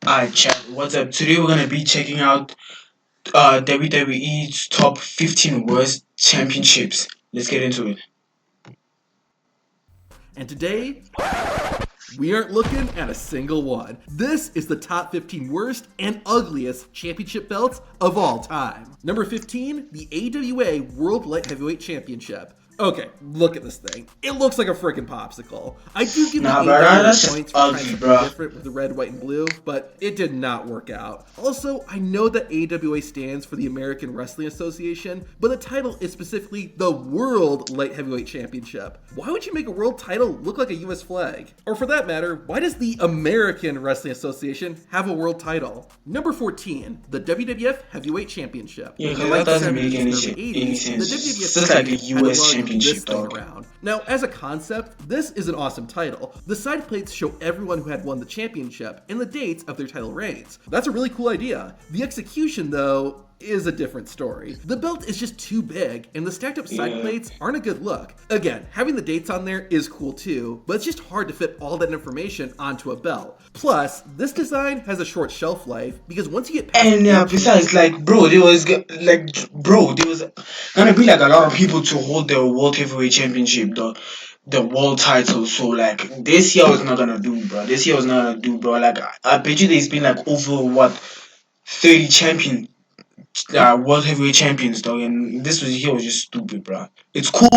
Alright, chat. What's up? Today we're gonna be checking out WWE's top 15 worst championships. Let's get into it. And today, we aren't looking at a single one. This is the top 15 worst and ugliest championship belts of all time. Number 15, the AWA World Light Heavyweight Championship. Okay, look at this thing. It looks like a freaking popsicle. I do give Nah, the bro, AWA that's points just for trying ugly, something bro. different with the red, white, and blue, but it did not work out. Also, I know that AWA stands for the American Wrestling Association, but the title is specifically the World Light Heavyweight Championship. Why would you make a world title look like a US flag? Or for that matter, why does the American Wrestling Association have a world title? Number 14, the WWF Heavyweight Championship. Yeah, In the because late that doesn't 70s make and any, early 80s, any the sense. WWF It's just like a champion had to US lug this championship, thing dog. around. Now, as a concept, this is an awesome title. The side plates show everyone who had won the championship and the dates of their title reigns. That's a really cool idea. The execution, though, is a different story. The belt is just too big, and the stacked up side Yeah. plates aren't a good look. Again, having the dates on there is cool too, but it's just hard to fit all that information onto a belt. Plus, this design has a short shelf life because once you get past And besides, like, bro, there was gonna be like a lot of people to hold the World Heavyweight Championship, the world title. So like, this year was not gonna do, bro. This year was not gonna do, bro. Like, I bet you there's been like over what 30 world heavyweight champions, dog, and this was here was just stupid, bro. It's cool.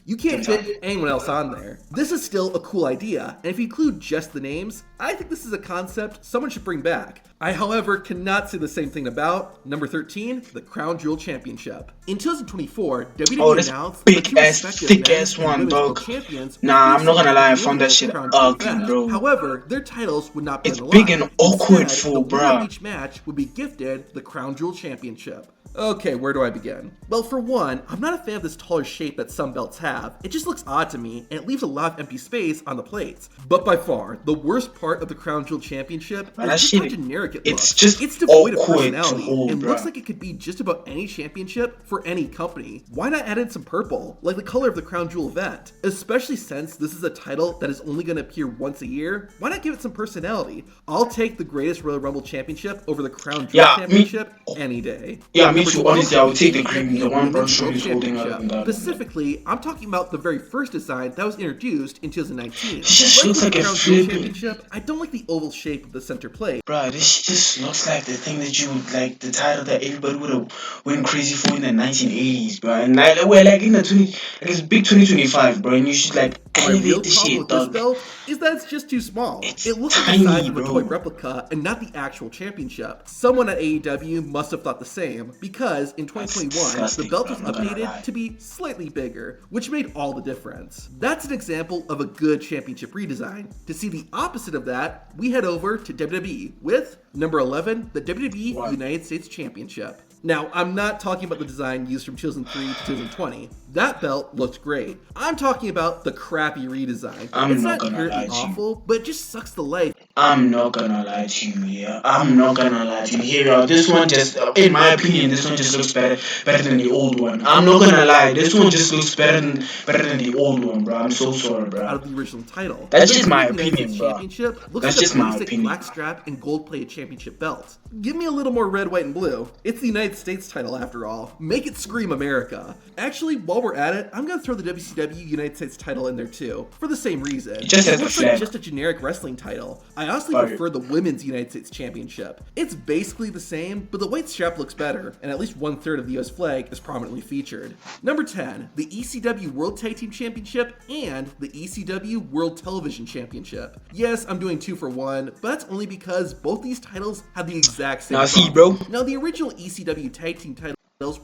you can't fit anyone else on there. This is still a cool idea, and if you include just the names, I think this is a concept someone should bring back. I, however, cannot say the same thing about number 13, the Crown Jewel Championship. In 2024, WWE Oh, this announced big that two ass, respective thick men's ass and one, women's world dog. champions would Nah, I'm face not gonna lie, I the found that shit Crown Jewel ugly, event. bro. However, their titles would not be It's on the big line. and awkward Instead, for the winner of bruh. each match would be gifted the Crown Jewel Championship. Okay, where do I begin? Well, for one, I'm not a fan of this taller shape that some belts have. It just looks odd to me, and it leaves a lot of empty space on the plates. But by far, the worst part of the Crown Jewel Championship Man, that is just how shit, generic it it's looks. just It's devoid of awkward to personality, hold, and bruh. looks like it could be just about any championship for any company. Why not add in some purple, like the color of the Crown Jewel event? Especially since this is a title that is only going to appear once a year, why not give it some personality? I'll take the greatest Royal Rumble Championship over the Crown Jewel Yeah, Championship any day. Yeah, me Number too. 12, Honestly, I would take the AEW cream, the one Braun Women's World Strowman is holding up and Championship. down. Specifically, I'm talking about the very first design that was introduced in 2019. This just Like looks with like the a Crown Jewel flipping. Championship, I don't like the oval shape of the center plate. Bruh, this just looks like the thing that you would like, the title that everybody would have went crazy for in the 1980s, bruh. And like, we're like in the 20, like it's big 2025, bro. And you should like My real elevate the problem shit, with this dog. belt is that it's just too small. It's It looks like the tiny, size of a bro. toy replica and not the actual championship. Someone at AEW must have thought the same because in 2021, disgusting, the belt was bro. I'm not gonna lie. updated to be slightly bigger, which made all the difference. That's an example of a good championship redesign. To see the opposite of that, we head over to WWE with number 11, the WWE What? United States Championship. Now, I'm not talking about the design used from 2003 to 2020. That belt looked great. I'm talking about the crappy redesign. I'm It's not not gonna lie inherently to you. awful, but it just sucks the life I'm not gonna lie to you, yeah. I'm not gonna lie to you. Here, this one just, in my opinion, this one just looks better than the old one. I'm not gonna lie, this one just looks better than the old one, bro. I'm so sorry, out bro. of the original title. That's The just my WWE United opinion, States bro. Championship looks That's like just a my basic opinion. black strap and gold-plated championship belt. Give me a little more red, white, and blue. It's the United States title after all. Make it scream America. Actually, while we're at it, I'm gonna throw the WCW United States title in there too, for the same reason. It just has looks the like flag. just a generic wrestling title. I honestly Fire. prefer the Women's United States Championship. It's basically the same, but the white strap looks better, and at least 1/3 of the US flag is prominently featured. Number 10, the ECW World Tag Team Championship and the ECW World Television Championship. Yes, I'm doing 2 for 1, but that's only because both these titles have the exact same Now see, problem. bro. Now, the original ECW Tag Team titles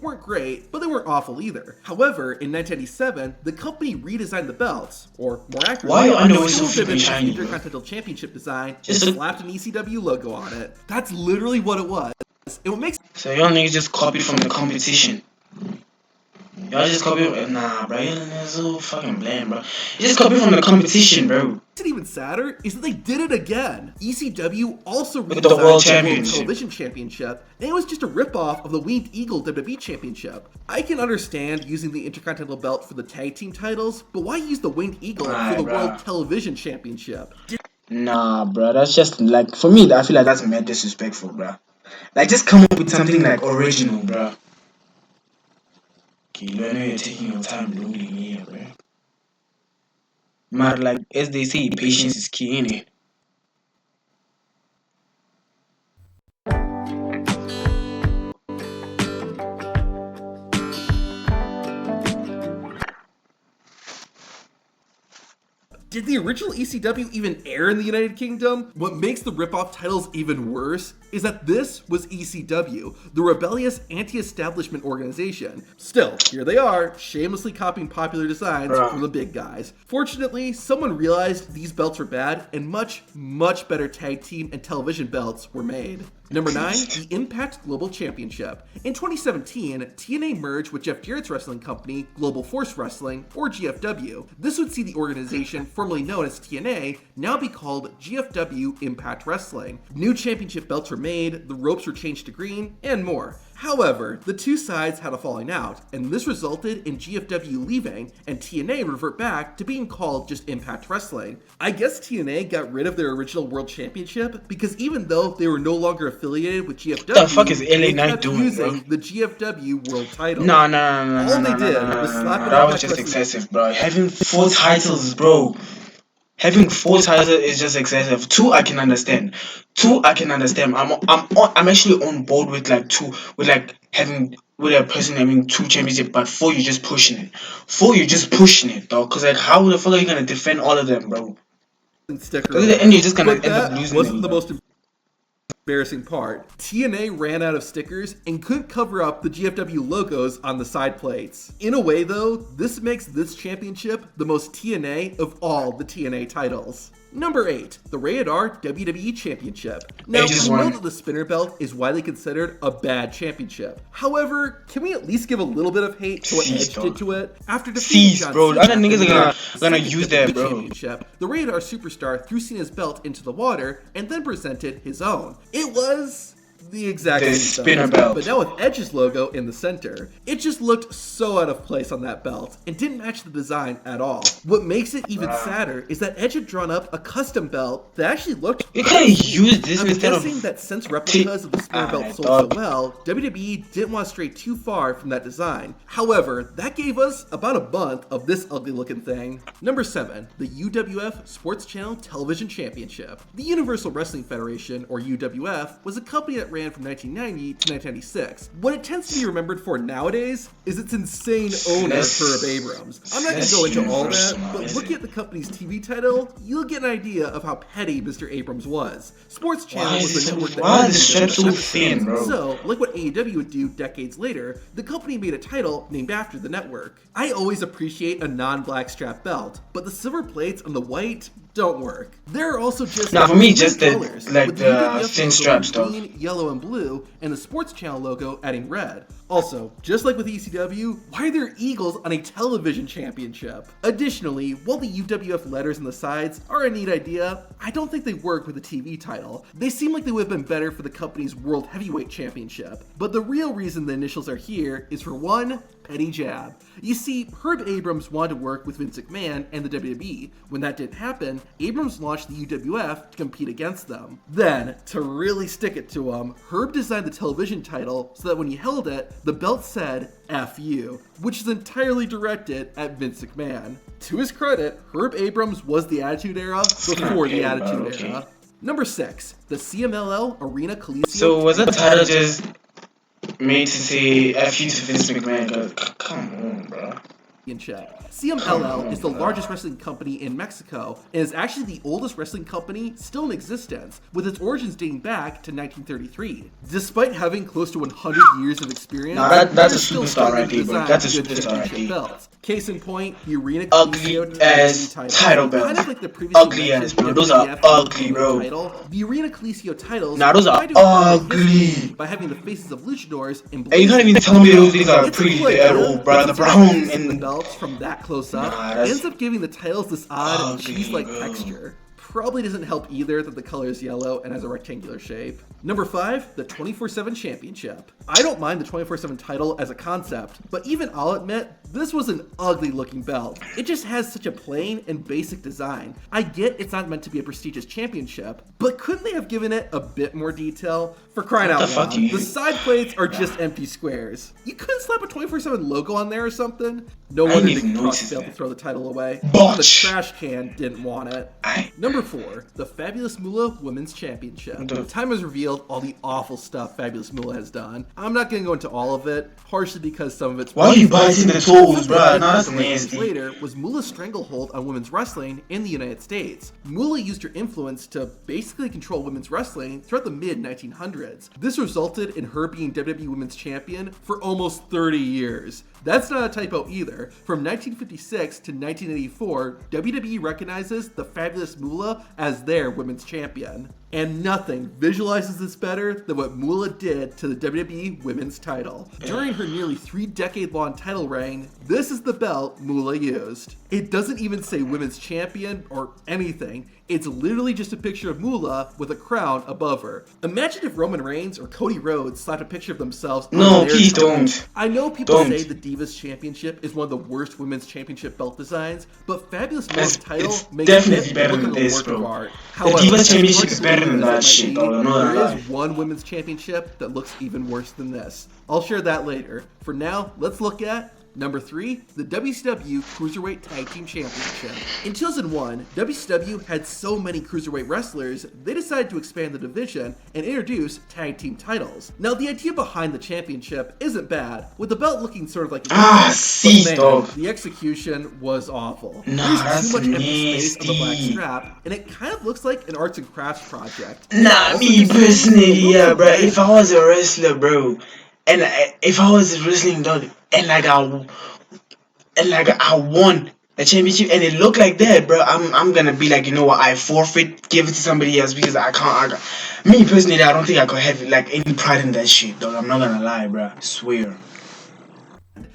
weren't great, but they weren't awful either. However, in 1997, the company redesigned the belts, or more accurately, Why are they always so still freaking did shiny, the bro? Intercontinental Championship design Just and look- slapped an ECW logo on it. That's literally what it was. And what makes So y'all niggas just copied from the competition. Y'all just copied, nah, bro. Y'all niggas so fucking bland, bro. You just copied from the competition, bro. it even sadder is that they did it again. ECW also With redesigned the World the World Championship. Television Championship, and it was just a ripoff of the Winged Eagle WWE Championship. I can understand using the Intercontinental Belt for the tag team titles, but why use the Winged Eagle for Right, the bro. World Television Championship? Nah, bro. That's just like for me. I feel like that's mad disrespectful, bro. Like just come up with something like original, bro. Okay, I know you're taking your time loading here, bro. But like as they say, patience is key, innit? Did the original ECW even air in the United Kingdom? What makes the ripoff titles even worse is that this was ECW, the rebellious anti-establishment organization. Still, here they are, shamelessly copying popular designs from the big guys. Fortunately, someone realized these belts were bad, and much, much better tag team and television belts were made. Number 9, the Impact Global Championship. In 2017, TNA merged with Jeff Jarrett's wrestling company, Global Force Wrestling, or GFW. This would see the organization, formerly known as TNA, now be called GFW Impact Wrestling. New championship belts were made, the ropes were changed to green, and more. However, the two sides had a falling out, and this resulted in GFW leaving and TNA revert back to being called just Impact Wrestling. I guess TNA got rid of their original World Championship because even though they were no longer affiliated with GFW, What the fuck is LA they Knight kept doing, using bro? the GFW World title. No, no, no, no, All no, they no, did no, no, was no, slap no. an That was Impact just Wrestling. excessive, bro. Having 4 titles, bro. Having 4 titles is just excessive. 2 I can understand. 2 I can understand. I'm actually on board with like 2 with like having with a person having 2 championships, but 4 you're just pushing it. 4 you're just pushing it, dog. Cause like how the fuck are you gonna defend all of them, bro? Sticker Cause on at the it. end you're just gonna But end up that losing wasn't them, the bro. most embarrassing part. TNA ran out of stickers and couldn't cover up the GFW logos on the side plates. In a way though, this makes this championship the most TNA of all the TNA titles. Number 8, the Rated R WWE Championship. Now, Edge's I know one. that the spinner belt is widely considered a bad championship. However, can we at least give a little bit of hate to what Cease, Edge dog. did to it? After defeating Cease, John bro. Cena Other niggas in are the gonna second use that, WWE bro. Championship, the Rated R superstar threw Cena's belt into the water and then presented his own. It was the exact The same spinner belt. but now with Edge's logo in the center. It just looked so out of place on that belt and didn't match the design at all. What makes it even sadder is that Edge had drawn up a custom belt that actually looked You could have used this I'm instead guessing of that since replicas of the spinner belt Alright, sold so dog. well, WWE didn't want to stray too far from that design. However, that gave us about a month of this ugly looking thing. Number 7, the UWF Sports Channel Television Championship. The Universal Wrestling Federation, or UWF, was a company that ran from 1990 to 1996. What it tends to be remembered for nowadays is its insane owner, Less- Herb Abrams. I'm not going to less go into all universal, that, but is looking it? at the company's TV title, you'll get an idea of how petty Mr. Abrams was. Sports Channel Why was is the it network so- that why owned is the strap so episodes. thin, bro? So, like what AEW would do decades later, the company made a title named after the network. I always appreciate a non-black strap belt, but the silver plates on the white don't work. There are also just Nah, for me, three just the- colors, like with the UWF thin logo straps, in though. green, yellow, and blue, and the Sports Channel logo adding red. Also, just like with ECW, why are there eagles on a television championship? Additionally, while the UWF letters on the sides are a neat idea, I don't think they work with a TV title. They seem like they would have been better for the company's World Heavyweight Championship. But the real reason the initials are here is for one petty jab. You see, Herb Abrams wanted to work with Vince McMahon and the WWE. When that didn't happen, Abrams launched the UWF to compete against them. Then, to really stick it to him, Herb designed the television title so that when he held it, the belt said F you, which is entirely directed at Vince McMahon. To his credit, Herb Abrams was the Attitude Era before the Attitude Era. Number 6, the CMLL Arena Coliseum. So was that title just made to say F you to Vince McMahon? 'Cause come on, bro. Championship. CMLL is the largest wrestling company in Mexico and is actually the oldest wrestling company still in existence, with its origins dating back to 1933. Despite having close to 100 years of experience, Nah, that's a they're still superstar struggling right to there, bro. design That's a good superstar right championship there. belts. Case in point, the Arena Ugly Coliseo ass title belts. Kind of like the previously Ugly ass, mentioned bro. Those are WWF ugly, bro. title, the Arena Coliseo titles Nah, those are try to incorporate ugly. history by having the faces of luchadors and Hey, you can't even tell me those things are it's pretty cool at idea, all, but bro. The the brown the and belts from that close up Nah, that's ends up giving the titles this odd ugly, cheese-like bro. texture. probably doesn't help either that the color is yellow and has a rectangular shape. Number 5, the 24/7 Championship. I don't mind the 24/7 title as a concept, but even I'll admit, this was an ugly looking belt. It just has such a plain and basic design. I get it's not meant to be a prestigious championship, but couldn't they have given it a bit more detail? For crying out loud, the side plates are just empty squares. You couldn't slap a 24/7 logo on there or something? No wonder the Croc failed to throw the title away. The trash can didn't want it. Number 4, the Fabulous Moolah Women's Championship. Time has revealed all the awful stuff Fabulous Moolah has done. I'm not going to go into all of it, partially because some of it's... Why are you biting the toes, bro? No, that's nasty. Later was Moolah's stranglehold on women's wrestling in the United States. Moolah used her influence to basically control women's wrestling throughout the mid-1900s. This resulted in her being WWE Women's Champion for almost 30 years. That's not a typo either. From 1956 to 1984, WWE recognizes the Fabulous Moolah as their women's champion. And nothing visualizes this better than what Moolah did to the WWE Women's title. During her nearly 3-decade-long title reign, this is the belt Moolah used. It doesn't even say Women's Champion or anything. It's literally just a picture of Moolah with a crown above her. Imagine if Roman Reigns or Cody Rhodes slapped a picture of themselves on No, their please title. don't. I know people Don't. say the Divas Championship is one of the worst women's championship belt designs, but Fabulous Moolah's title It's makes definitely it better look than like a this, work bro. of art. The Divas Championship is better than that might shit, be, dog. I'm not gonna there lie. is one women's championship that looks even worse than this. I'll share that later. For now, let's look at number 3, the WCW Cruiserweight Tag Team Championship. In 2001, WCW had so many cruiserweight wrestlers, they decided to expand the division and introduce tag team titles. Now, the idea behind the championship isn't bad, with the belt looking sort of like a see, dog. the execution was awful. Nah, There's too that's much empty space on the black nasty. strap, and it kind of looks like an arts and crafts project. Nah, Also, me just- personally, yeah, bro. If I was a wrestler, bro, and if I was wrestling, dog, and I won a championship, and it looked like that, bro, I'm gonna be like, you know what? I forfeit, give it to somebody else because I can't. Me personally, I don't think I could have like any pride in that shit, dog. I'm not gonna lie, bro. I swear.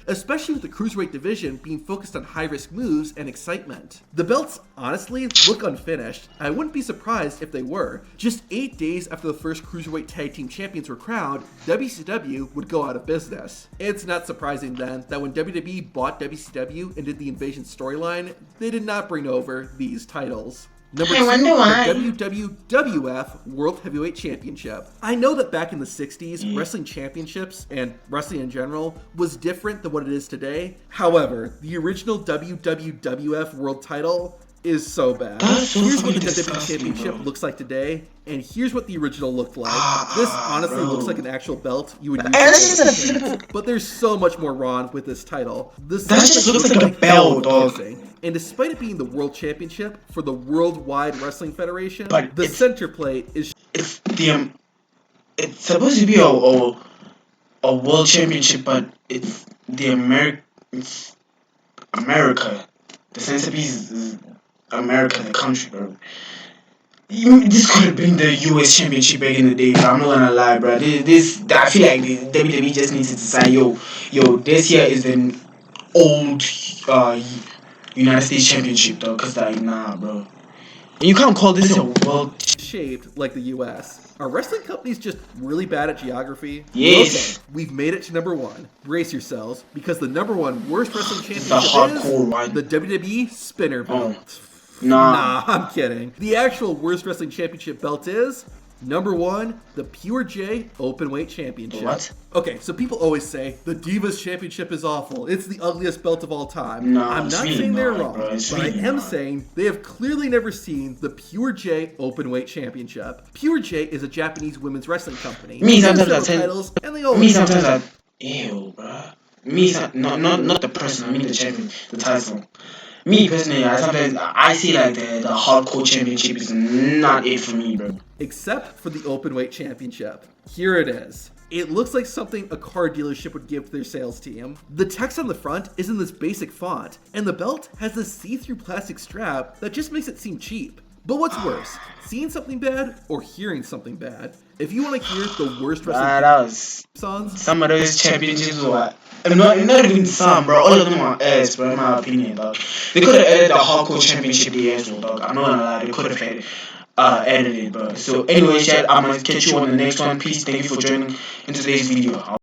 Especially with the cruiserweight division being focused on high-risk moves and excitement. The belts, honestly, look unfinished. I wouldn't be surprised if they were. Just 8 days after the first cruiserweight tag team champions were crowned, WCW would go out of business. It's not surprising then that when WWE bought WCW and did the Invasion storyline, they did not bring over these titles. Number 2, wonder why. the WWF World Heavyweight Championship. I know that back in the 60s, wrestling championships and wrestling in general was different than what it is today. However, the original WWF World title is so bad. That's so Here's what the fucking WWE disgusting, Championship bro. looks like today, and here's what the original looked like. This honestly bro. looks like an actual belt you would use. this to is hold a champ. But there's so much more wrong with this title. The That just side looks plate like a belt, dog. boxing. And despite it being the World Championship for the Worldwide Wrestling Federation, But the it's- center plate is It's it's supposed to be a world championship, but it's it's America. The centerpiece is America, the country, bro. This could have been the US championship back in the day, bro. I'm not gonna lie, bro. I feel like the WWE just needs to decide, yo, this here is the old United States championship, though, cause like, nah, bro. And you can't call this a world. shaped like the US. Are wrestling companies just really bad at geography? Yes. Okay, we've made it to number 1. Brace yourselves, because the number 1 worst wrestling championship The hardcore is one. the WWE Spinner Belt. Nah. Nah, I'm kidding. The actual worst wrestling championship belt is number 1, the Pure J Openweight Championship. What? Okay, so people always say the Divas Championship is awful. It's the ugliest belt of all time. No, I'm it's not really saying they're not, wrong, bro. It's but really I am not. saying they have clearly never seen the Pure J Openweight Championship. Pure J is a Japanese women's wrestling company. Me, They have sometimes I several tend- titles, and they always Me have sometimes ew, bruh. Not the person. I mean the champion, the title. Me personally, I see like the hardcore championship is not it for me, bro. except for the Openweight Championship. Here it is. It looks like something a car dealership would give to their sales team. The text on the front is in this basic font, and the belt has this see-through plastic strap that just makes it seem cheap. But what's worse, seeing something bad or hearing something bad? If you want to hear the worst wrestling That was songs, some of those championships were not even some, bro. All of them are ass, bro. In my opinion, dog. They could have added the hardcore championship there as well, dog. I'm not gonna lie, they could have added it, bro. So, anyway, chat, I'm gonna catch you on the next one. Peace. Thank you for joining in today's video.